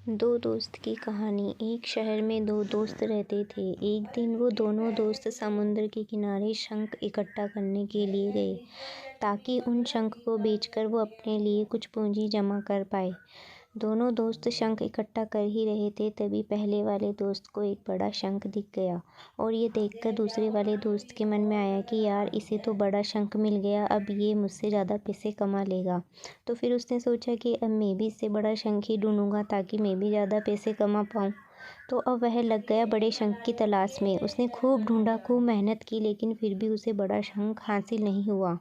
दो दोस्त की कहानी। एक शहर में दो दोस्त रहते थे। एक दिन वो दोनों दोस्त समुद्र के किनारे शंख इकट्ठा करने के लिए गए ताकि उन शंख को बेचकर वो अपने लिए कुछ पूंजी जमा कर पाए। दोनों दोस्त शंख इकट्ठा कर ही रहे थे, तभी पहले वाले दोस्त को एक बड़ा शंख दिख गया और ये देखकर दूसरे वाले दोस्त के मन में आया कि यार, इसे तो बड़ा शंख मिल गया, अब ये मुझसे ज़्यादा पैसे कमा लेगा। तो फिर उसने सोचा कि अब मैं भी इससे बड़ा शंख ही ढूंढूंगा ताकि मैं भी ज़्यादा पैसे कमा पाऊँ। तो अब वह लग गया बड़े शंख की तलाश में। उसने खूब ढूंढा, खूब मेहनत की, लेकिन फिर भी उसे बड़ा शंख हासिल नहीं हुआ।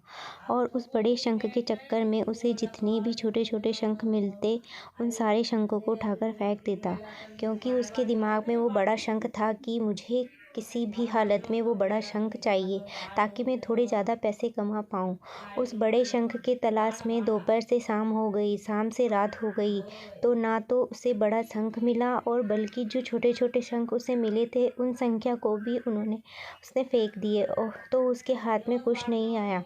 और उस बड़े शंख के चक्कर में उसे जितने भी छोटे छोटे शंख मिलते, उन सारे शंखों को उठाकर फेंक देता, क्योंकि उसके दिमाग में वो बड़ा शंख था कि मुझे किसी भी हालत में वो बड़ा शंख चाहिए ताकि मैं थोड़े ज़्यादा पैसे कमा पाऊँ। उस बड़े शंख के तलाश में दोपहर से शाम हो गई, शाम से रात हो गई, तो ना तो उसे बड़ा शंख मिला और बल्कि जो छोटे छोटे शंख उसे मिले थे, उन संख्या को भी उसने फेंक दिए। और तो उसके हाथ में कुछ नहीं आया।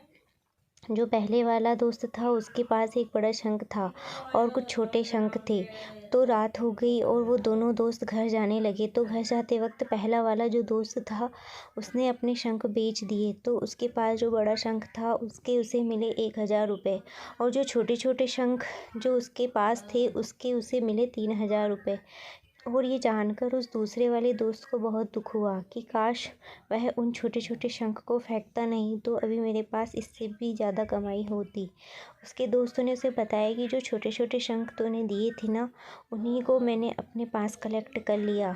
जो पहले वाला दोस्त था, उसके पास एक बड़ा शंख था और कुछ छोटे शंख थे। तो रात हो गई और वो दोनों दोस्त घर जाने लगे। तो घर जाते वक्त पहला वाला जो दोस्त था, उसने अपने शंख बेच दिए। तो उसके पास जो बड़ा शंख था, उसे मिले 1000 रुपये, और जो छोटे छोटे शंख जो उसके पास थे, उसे मिले 3000 रुपये। और ये जानकर उस दूसरे वाले दोस्त को बहुत दुख हुआ कि काश वह उन छोटे छोटे शंख को फेंकता नहीं, तो अभी मेरे पास इससे भी ज़्यादा कमाई होती। उसके दोस्तों ने उसे बताया कि जो छोटे छोटे शंख तूने दिए थे ना, उन्हीं को मैंने अपने पास कलेक्ट कर लिया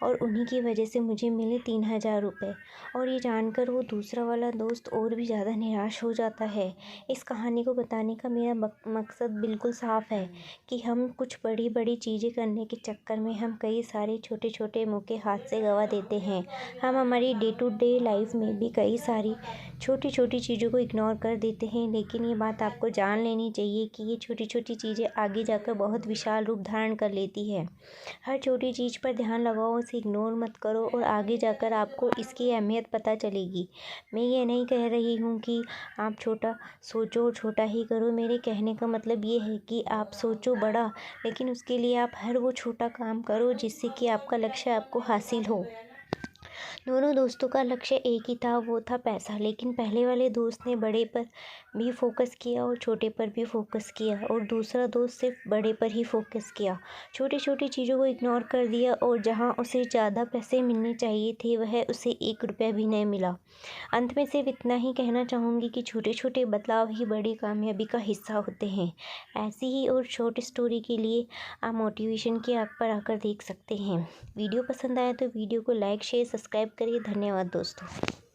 और उन्हीं की वजह से मुझे मिले 3000 रुपये। और ये जानकर वो दूसरा वाला दोस्त और भी ज़्यादा निराश हो जाता है। इस कहानी को बताने का मेरा मकसद बिल्कुल साफ़ है कि हम कुछ बड़ी बड़ी चीज़ें करने के चक्कर में हम कई सारे छोटे छोटे मौके हाथ से गंवा देते हैं। हम हमारी डे टू डे लाइफ में भी कई सारी छोटी छोटी चीज़ों को इग्नोर कर देते हैं, लेकिन ये बात आपको जान लेनी चाहिए कि ये छोटी छोटी चीज़ें आगे जाकर बहुत विशाल रूप धारण कर लेती है। हर छोटी चीज़ पर ध्यान लगाओ, उसे इग्नोर मत करो और आगे जाकर आपको इसकी अहमियत पता चलेगी। मैं ये नहीं कह रही हूँ कि आप छोटा सोचो और छोटा ही करो। मेरे कहने का मतलब ये है कि आप सोचो बड़ा, लेकिन उसके लिए आप हर वो छोटा काम करो जिससे कि आपका लक्ष्य आपको हासिल हो। दोनों दोस्तों का लक्ष्य एक ही था, वो था पैसा। लेकिन पहले वाले दोस्त ने बड़े पर भी फोकस किया और छोटे पर भी फोकस किया, और दूसरा दोस्त सिर्फ बड़े पर ही फोकस किया, छोटी छोटी चीज़ों को इग्नोर कर दिया। और जहां उसे ज़्यादा पैसे मिलने चाहिए थे, वह उसे 1 रुपया भी नहीं मिला। अंत में सिर्फ इतना ही कहना चाहूँगी कि छोटे छोटे बदलाव ही बड़ी कामयाबी का हिस्सा होते हैं। ऐसी ही और शॉर्ट स्टोरी के लिए आप मोटिवेशन की ऐप पर आकर देख सकते हैं। वीडियो पसंद आया तो वीडियो को लाइक शेयर सब्सक्राइब करिए। धन्यवाद दोस्तों।